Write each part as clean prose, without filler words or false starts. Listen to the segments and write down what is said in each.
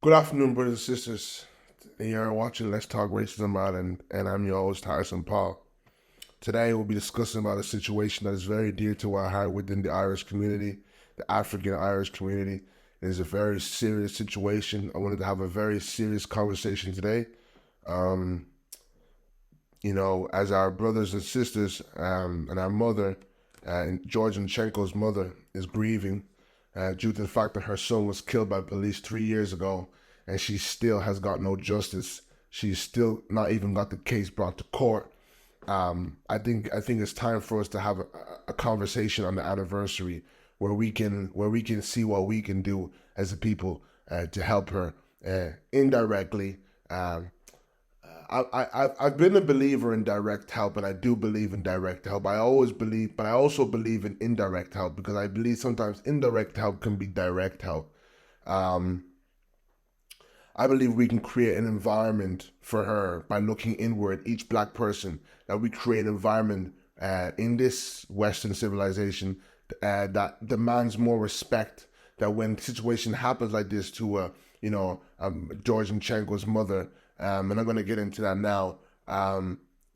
Good afternoon, brothers and sisters. You're watching Let's Talk Racism Island, and I'm your host, Harrison Paul. Today, we'll be discussing about a situation that is very dear to our heart within the Irish community, the African Irish community. It is a very serious situation. I wanted to have a very serious conversation today. Um, as our brothers and sisters and our mother, George Nkencho's mother, is grieving due to the fact that her son was killed by police 3 years ago, and she still has got no justice. She's still not even got the case brought to court. I think it's time for us to have a conversation on the anniversary where we can see what we can do as a people to help her indirectly. I've been a believer in direct help, and I do believe in direct help. I always believe, but I also believe in indirect help because I believe sometimes indirect help can be direct help. Um, I believe we can create an environment for her by looking inward, each black person, that we create an environment in this Western civilization that demands more respect. That when situation happens like this to, George Nkencho's mother, and I'm going to get into that now,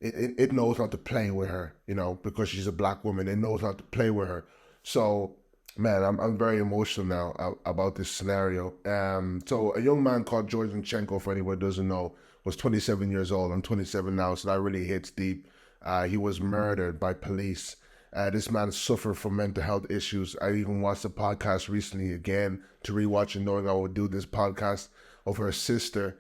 it knows not to play with her, because she's a black woman. It knows not to play with her. So man, I'm very emotional now about this scenario. So a young man called George Nkencho, for anyone who doesn't know, was 27 years old. I'm 27 now, so that really hits deep. He was murdered by police. This man suffered from mental health issues. I even watched a podcast recently again to rewatch it, knowing I would do this podcast of his sister,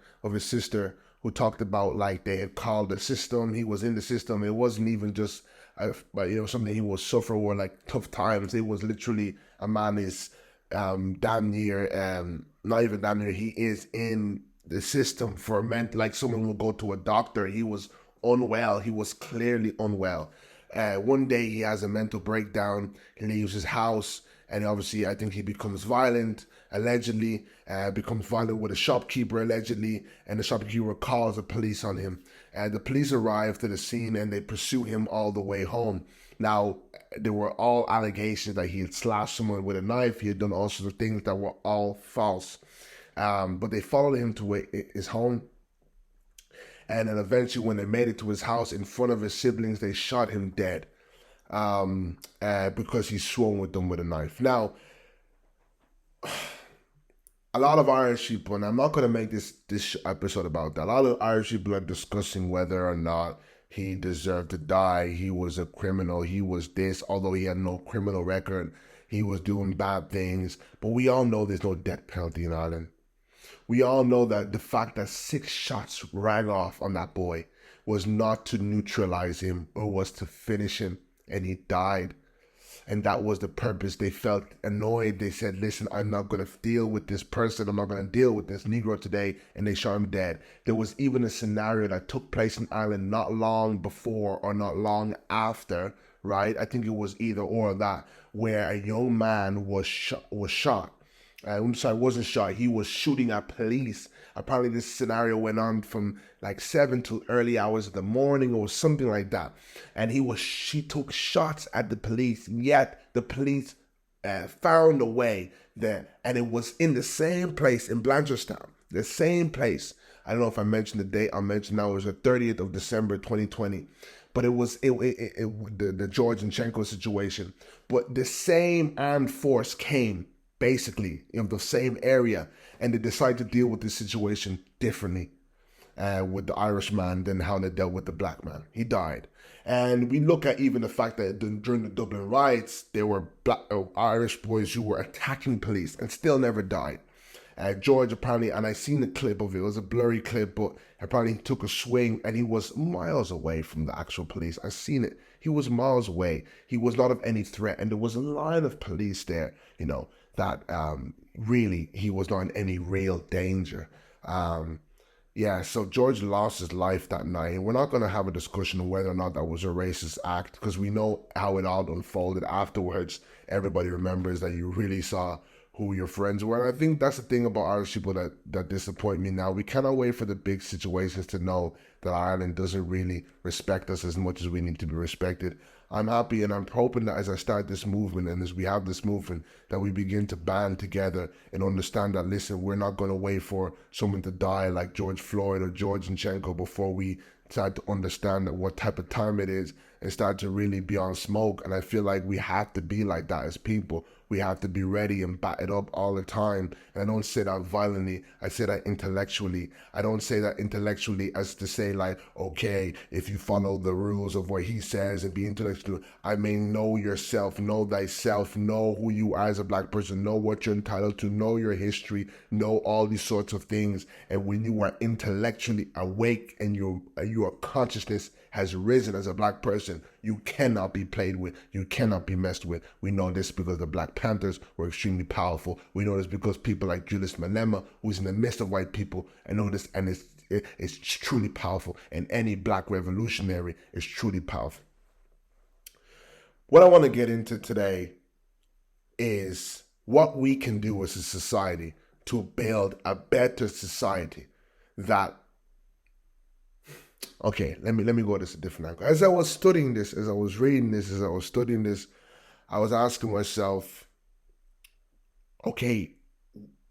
who talked about like they had called the system. He was in the system. It wasn't even just something he was suffering with, like tough times. It was literally a man is damn near not even damn near, he is in the system for mental, like someone will go to a doctor. He was unwell. He was clearly unwell. One day he has a mental breakdown. He leaves his house, and obviously I think he becomes violent, allegedly, becomes violent with a shopkeeper, allegedly, and the shopkeeper calls the police on him. And the police arrive to the scene and they pursue him all the way home. Now, there were all allegations that he had slashed someone with a knife. He had done all sorts of things that were all false. But they followed him to his home. And then eventually when they made it to his house in front of his siblings, they shot him dead because he swung with them with a knife. Now, a lot of Irish people, and I'm not going to make this episode about that, a lot of Irish people are discussing whether or not he deserved to die. He was a criminal. He was this, although he had no criminal record. He was doing bad things. But we all know there's no death penalty in Ireland. We all know that the fact that 6 shots rang off on that boy was not to neutralize him or was to finish him, and he died. And that was the purpose. They felt annoyed. They said, listen, I'm not going to deal with this person. I'm not going to deal with this Negro today. And they shot him dead. There was even a scenario that took place in Ireland not long before or not long after, right? I think it was either or that, where a young man was shot. I'm sorry, wasn't shot. He was shooting at police. Apparently, this scenario went on from like 7 to early hours of the morning or something like that. And she took shots at the police. Yet the police found a way there, and it was in the same place in Blanchardstown, the same place. I don't know if I mentioned the date. I'll mention now. It was the 30th of December, 2020. But it was the George Nkencho situation. But the same armed force came, basically, in the same area, and they decided to deal with this situation differently with the Irish man than how they dealt with the black man. He died. And we look at even the fact that during the Dublin riots, there were Irish boys who were attacking police and still never died. George apparently, and I seen the clip of it, it was a blurry clip, but apparently he took a swing and he was miles away from the actual police. I seen it. He was miles away. He was not of any threat, and there was a line of police there, that really he was not in any real danger. So George lost his life that night, and we're not going to have a discussion on whether or not that was a racist act, because we know how it all unfolded afterwards. Everybody remembers that you really saw who your friends were. And I think that's the thing about Irish people that disappoint me now. We cannot wait for the big situations to know that Ireland doesn't really respect us as much as we need to be respected. I'm happy and I'm hoping that as I start this movement and as we have this movement, that we begin to band together and understand that, listen, we're not going to wait for someone to die like George Floyd or George Nkencho before we start to understand that what type of time it is and start to really be on smoke. And I feel like we have to be like that as people. We have to be ready and bat it up all the time. And I don't say that violently. I say that intellectually. I don't say that intellectually as to say like, okay, if you follow the rules of what he says and be intellectual, I mean, know yourself, know thyself, know who you are as a black person, know what you're entitled to, know your history, know all these sorts of things. And when you are intellectually awake and your consciousness has risen as a black person, you cannot be played with. You cannot be messed with. We know this because the Black Panthers were extremely powerful. We know this because people like Julius Malema, who's in the midst of white people, and know this, and it's truly powerful. And any black revolutionary is truly powerful. What I want to get into today is what we can do as a society to build a better society that. Okay, let me go this a different angle. As I was studying this, as I was reading this, as I was studying this, I was asking myself, okay,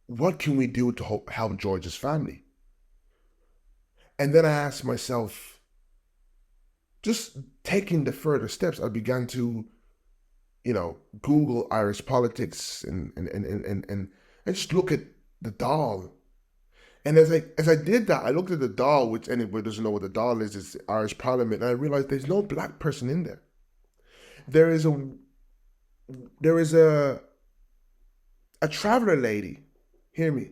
what can we do to help George's family? And then I asked myself, just taking the further steps, I began to, Google Irish politics and just look at the Dáil. And as I did that, I looked at the Dáil, which anybody doesn't know what the Dáil is, it's the Irish Parliament, and I realized there's no black person in there. There is a traveler lady, hear me,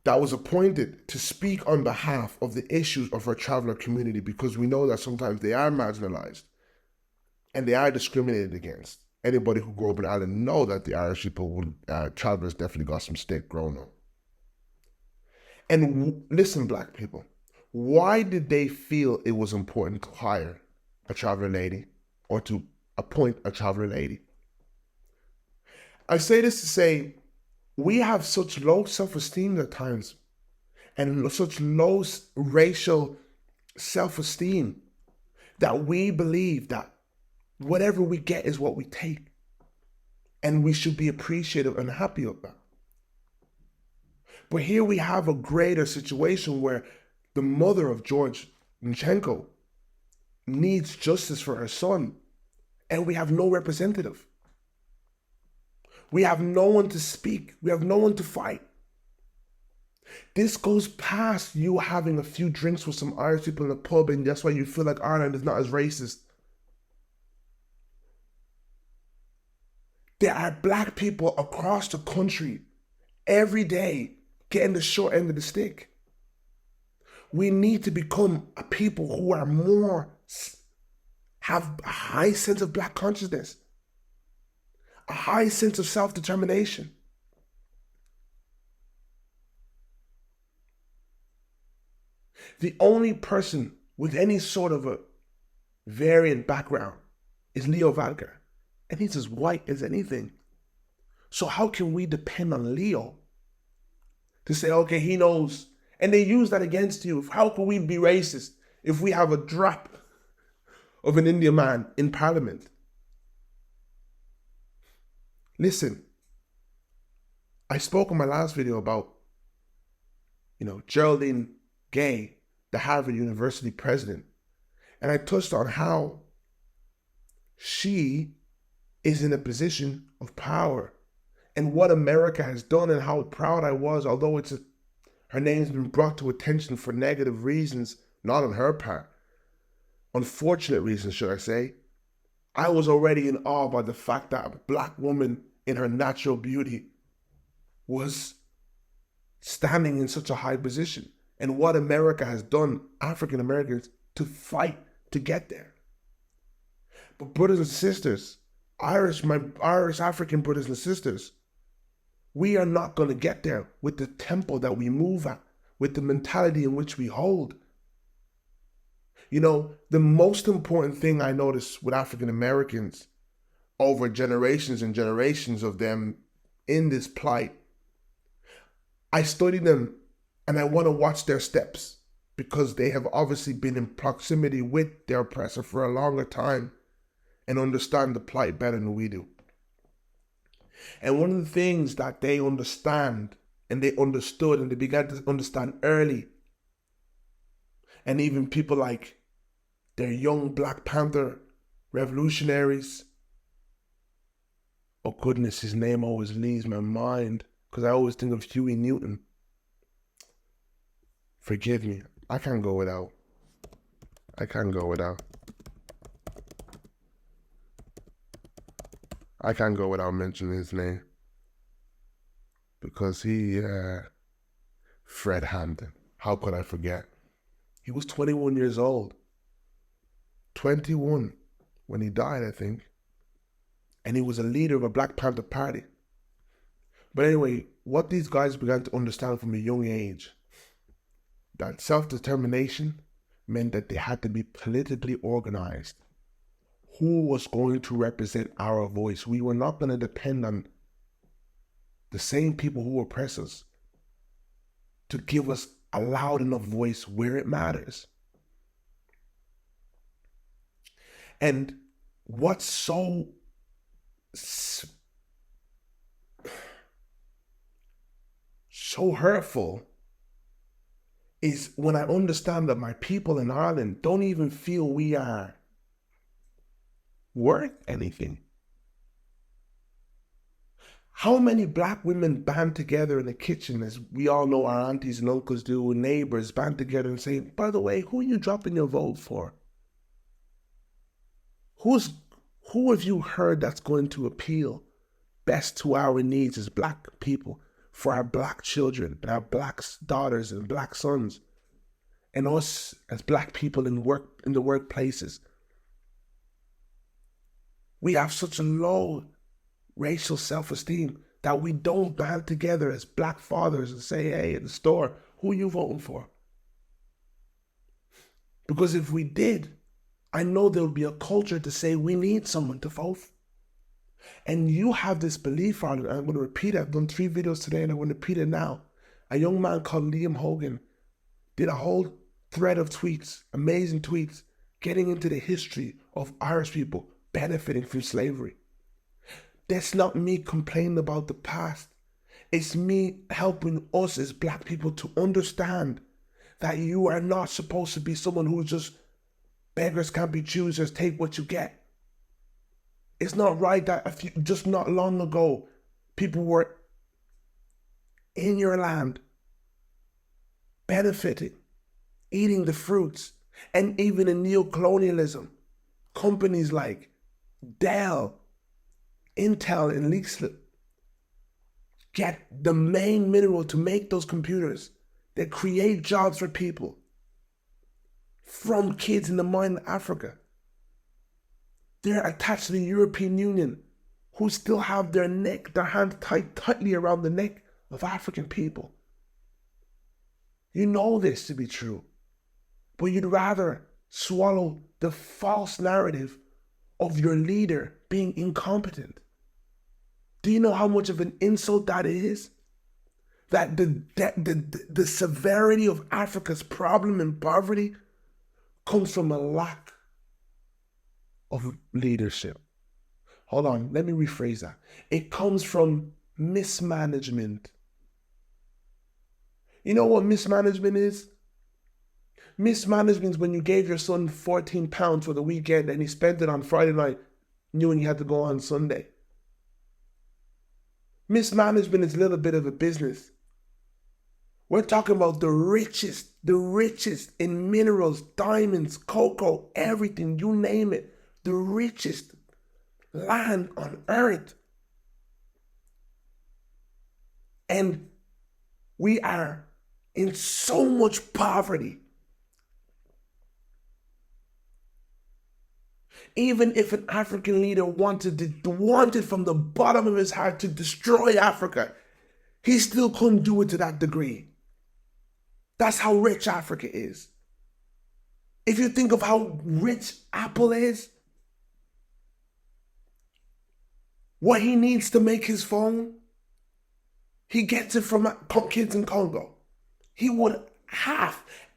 that was appointed to speak on behalf of the issues of our traveler community, because we know that sometimes they are marginalized and they are discriminated against. Anybody who grew up in Ireland know that the Irish people, travelers definitely got some stick growing up. And listen, black people, why did they feel it was important to hire a traveler lady or to appoint a traveler lady? I say this to say, we have such low self-esteem at times and such low racial self-esteem that we believe that whatever we get is what we take. And we should be appreciative and happy of that. But here we have a greater situation where the mother of George Nkencho needs justice for her son, and we have no representative. We have no one to speak. We have no one to fight. This goes past you having a few drinks with some Irish people in a pub, and that's why you feel like Ireland is not as racist. There are black people across the country every day getting the short end of the stick. We need to become a people who are have a high sense of black consciousness, a high sense of self-determination. The only person with any sort of a variant background is Leo Varadkar, and he's as white as anything. So how can we depend on Leo to say, okay, he knows, and they use that against you? How can we be racist if we have a drop of an Indian man in Parliament? Listen, I spoke in my last video about, Geraldine Gay, the Harvard University president, and I touched on how she is in a position of power and what America has done and how proud I was, although her name's been brought to attention for negative reasons, not on her part. Unfortunate reasons, should I say. I was already in awe by the fact that a black woman in her natural beauty was standing in such a high position, and what America has done, African Americans, to fight to get there. But brothers and sisters, my Irish African brothers and sisters, we are not going to get there with the tempo that we move at, with the mentality in which we hold. The most important thing I notice with African Americans over generations and generations of them in this plight, I study them and I want to watch their steps, because they have obviously been in proximity with their oppressor for a longer time. and understand the plight better than we do. And one of the things that they understand and they understood and they began to understand early, and even people like their young Black Panther revolutionaries, oh goodness, his name always leaves my mind because I always think of Huey Newton. Forgive me, I can't go without. I can't go without mentioning his name. Because Fred Hampton, how could I forget? He was 21 years old. 21 when he died, I think. And he was a leader of a Black Panther Party. But anyway, what these guys began to understand from a young age, that self-determination meant that they had to be politically organized. Who was going to represent our voice? We were not going to depend on the same people who oppress us to give us a loud enough voice where it matters. And what's so hurtful is when I understand that my people in Ireland don't even feel we are worth anything. How many Black women band together in the kitchen, as we all know our aunties and uncles do, and neighbors band together and say, by the way, who are you dropping your vote for? Who have you heard that's going to appeal best to our needs as Black people, for our Black children and our Black daughters and Black sons, and us as Black people in the workplaces? We have such a low racial self-esteem that we don't band together as Black fathers and say, hey, in the store, who are you voting for? Because if we did, I know there would be a culture to say we need someone to vote for. And you have this belief on it. I'm going to repeat it. I've done 3 videos today and I'm going to repeat it now. A young man called Liam Hogan did a whole thread of tweets, amazing tweets, getting into the history of Irish people benefiting from slavery. That's not me complaining about the past. It's me helping us as Black people to understand that you are not supposed to be someone who's just beggars can't be choosers, take what you get. It's not right that just not long ago, people were in your land, benefiting, eating the fruits, and even in neocolonialism, companies like Dell, Intel, and Leakslip get the main mineral to make those computers that create jobs for people from kids in the mine in Africa. They're attached to the European Union, who still have their hands tied tightly around the neck of African people. You know this to be true, but you'd rather swallow the false narrative of your leader being incompetent. Do you know how much of an insult that is? That the severity of Africa's problem and poverty comes from a lack of leadership. Hold on, let me rephrase that. It comes from mismanagement. You know what mismanagement is? Mismanagement is when you gave your son £14 for the weekend and he spent it on Friday night, knowing he had to go on Sunday. Mismanagement is a little bit of a business. We're talking about the richest in minerals, diamonds, cocoa, everything, you name it. The richest land on earth. And we are in so much poverty. Even if an African leader wanted from the bottom of his heart to destroy Africa, he still couldn't do it to that degree. That's how rich Africa is. If you think of how rich Apple is, what he needs to make his phone, he gets it from kids in Congo.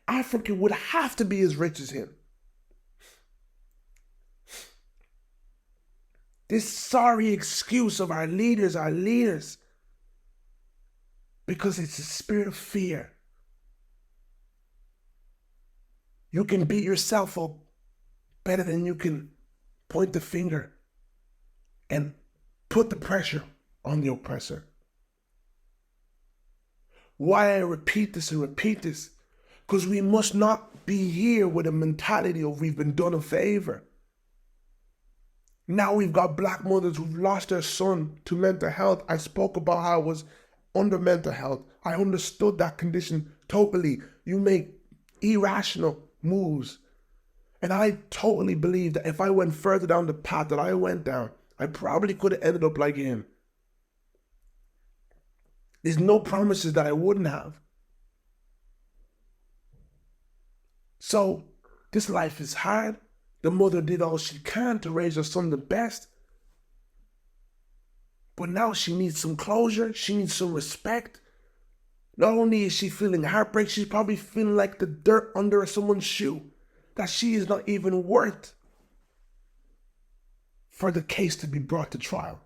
Africa would have to be as rich as him. This sorry excuse of our leaders, because it's a spirit of fear. You can beat yourself up better than you can point the finger and put the pressure on the oppressor. Why I repeat this and repeat this? Because we must not be here with a mentality of we've been done a favor. Now we've got black mothers who've lost their son to mental health. I spoke about how I was under mental health. I understood that condition totally. You make irrational moves. And I totally believe that if I went further down the path that I went down, I probably could have ended up like him. There's no promises that I wouldn't have. So this life is hard. The mother did all she can to raise her son the best. But now she needs some closure. She needs some respect. Not only is she feeling heartbreak, she's probably feeling like the dirt under someone's shoe. That she is not even worth for the case to be brought to trial.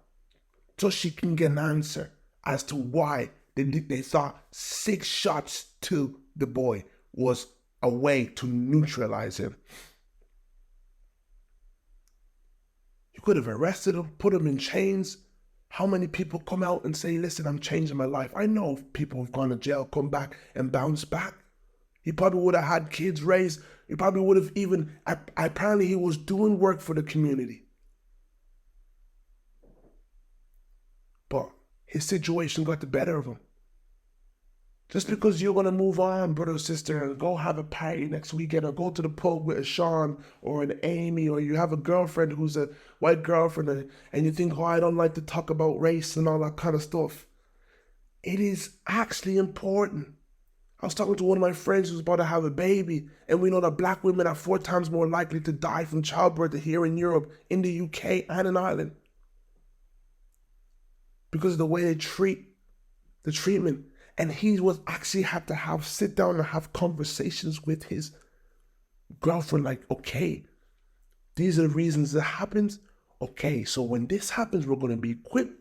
So she can get an answer as to why they thought 6 shots to the boy was a way to neutralize him. You could have arrested him, put him in chains. How many people come out and say, listen, I'm changing my life? I know people who've gone to jail, come back and bounce back. He probably would have had kids raised. He probably would have even, apparently he was doing work for the community. But his situation got the better of him. Just because you're going to move on, brother or sister, and go have a party next weekend or go to the pub with a Sean or an Amy, or you have a girlfriend who's a white girlfriend and you think, oh, I don't like to talk about race and all that kind of stuff. It is actually important. I was talking to one of my friends who's about to have a baby, and we know that black women are 4 times more likely to die from childbirth here in Europe, in the UK, and in Ireland. Because of the way they treat the treatment. And he was actually had to sit down and have conversations with his girlfriend, like, okay, these are the reasons it happens. Okay, so when this happens, we're going to be equipped.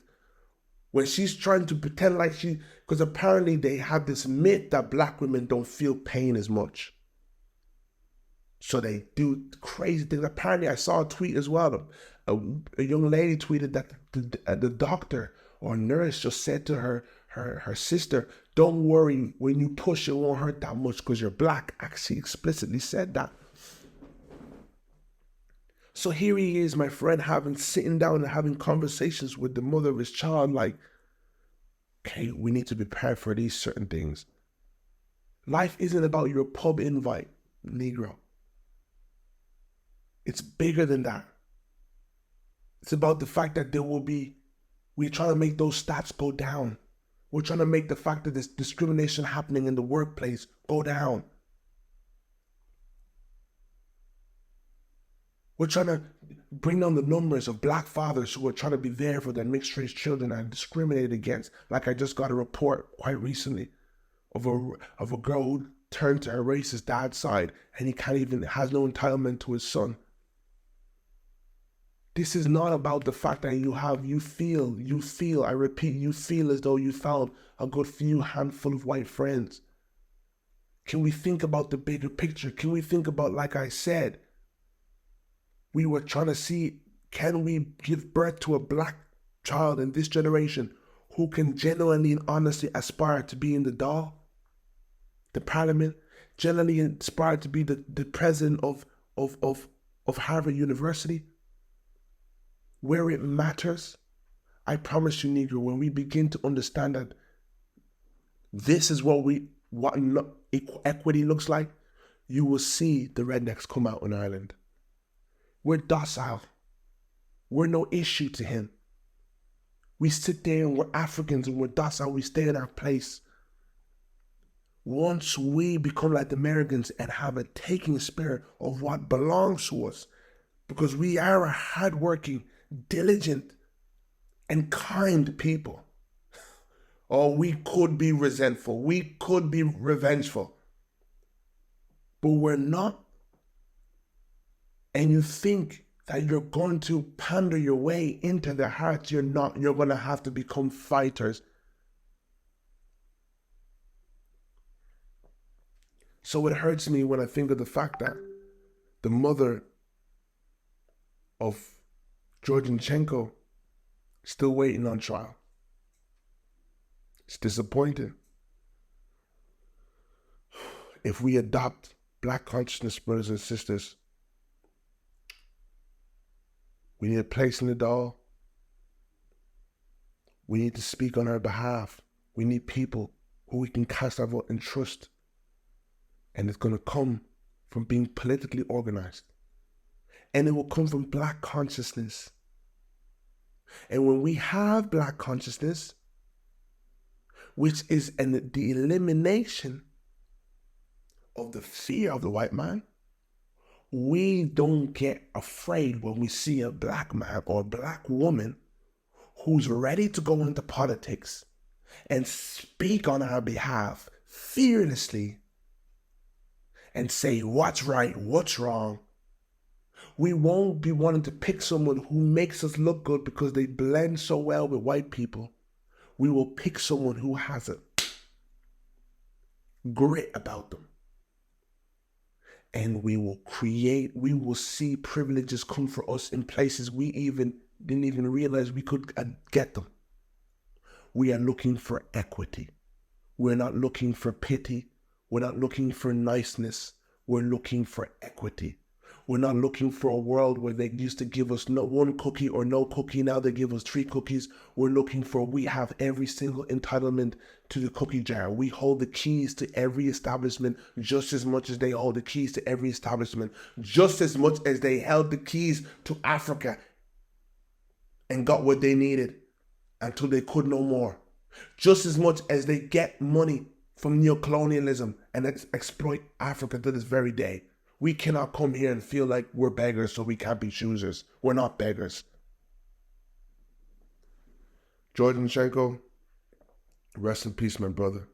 When she's trying to pretend like because apparently they have this myth that black women don't feel pain as much. So they do crazy things. Apparently I saw a tweet as well. A young lady tweeted that the doctor or nurse just said to her sister, don't worry, when you push it won't hurt that much because you're black. Actually explicitly said that. So here he is, my friend, sitting down and having conversations with the mother of his child, like, okay, we need to be prepared for these certain things. Life isn't about your pub invite, Negro. It's bigger than that. It's about the fact that we're trying to make those stats go down. We're trying to make the fact that there's discrimination happening in the workplace go down. We're trying to bring down the numbers of black fathers who are trying to be there for their mixed race children and discriminated against. Like I just got a report quite recently of a girl who turned to her racist dad's side and he has no entitlement to his son. This is not about the fact that you feel, I repeat, you feel as though you found a good few handful of white friends. Can we think about the bigger picture? Can we think about, like I said, we were trying to see, can we give birth to a black child in this generation who can genuinely and honestly aspire to be in the Dáil, the parliament, genuinely aspire to be the president of Harvard University, where it matters? I promise you, Negro, when we begin to understand that this is what equity looks like, you will see the rednecks come out in Ireland. We're docile. We're no issue to him. We sit there and we're Africans and we're docile. We stay in our place. Once we become like the Americans and have a taking spirit of what belongs to us, because we are a hardworking, diligent, and kind people. Or we could be resentful. We could be revengeful. But we're not. And you think that you're going to pander your way into their hearts. You're not. You're going to have to become fighters. So it hurts me when I think of the fact that the mother of George Nkencho is still waiting on trial. It's disappointing. If we adopt Black consciousness, brothers and sisters, we need a place in the doll. We need to speak on our behalf. We need people who we can cast our vote and trust. And it's going to come from being politically organized. And it will come from Black consciousness. And when we have Black consciousness, which is the elimination of the fear of the white man, we don't get afraid when we see a Black man or a Black woman who's ready to go into politics and speak on our behalf fearlessly and say what's right, what's wrong. We won't be wanting to pick someone who makes us look good because they blend so well with white people. We will pick someone who has a grit about them. And we will see privileges come for us in places we didn't even realize we could get them. We are looking for equity. We're not looking for pity. We're not looking for niceness. We're looking for equity. We're not looking for a world where they used to give us one cookie or no cookie. Now they give us 3 cookies. We're looking for, we have every single entitlement to the cookie jar. We hold the keys to every establishment just as much as they hold the keys to every establishment, just as much as they held the keys to Africa and got what they needed until they could no more. Just as much as they get money from neocolonialism and exploit Africa to this very day. We cannot come here and feel like we're beggars so we can't be choosers. We're not beggars. George Nkencho, rest in peace, my brother.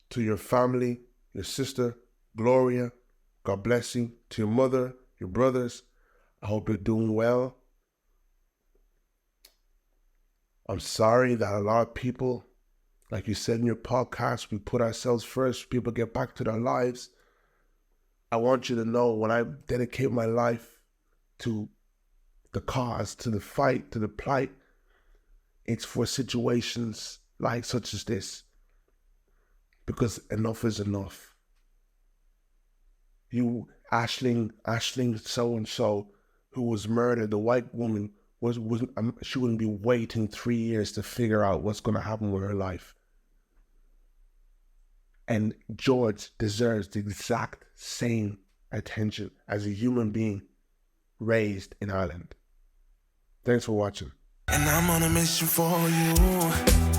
To your family, your sister, Gloria, God bless you. To your mother, your brothers, I hope you're doing well. I'm sorry that a lot of people, like you said in your podcast, we put ourselves first. People get back to their lives. I want you to know when I dedicate my life to the cause, to the fight, to the plight, it's for situations like such as this. Because enough is enough. You, Ashling so-and-so, who was murdered, the white woman, she wouldn't be waiting 3 years to figure out what's going to happen with her life. And George deserves the exact same attention as a human being raised in Ireland. Thanks for watching. And I'm on a mission for you.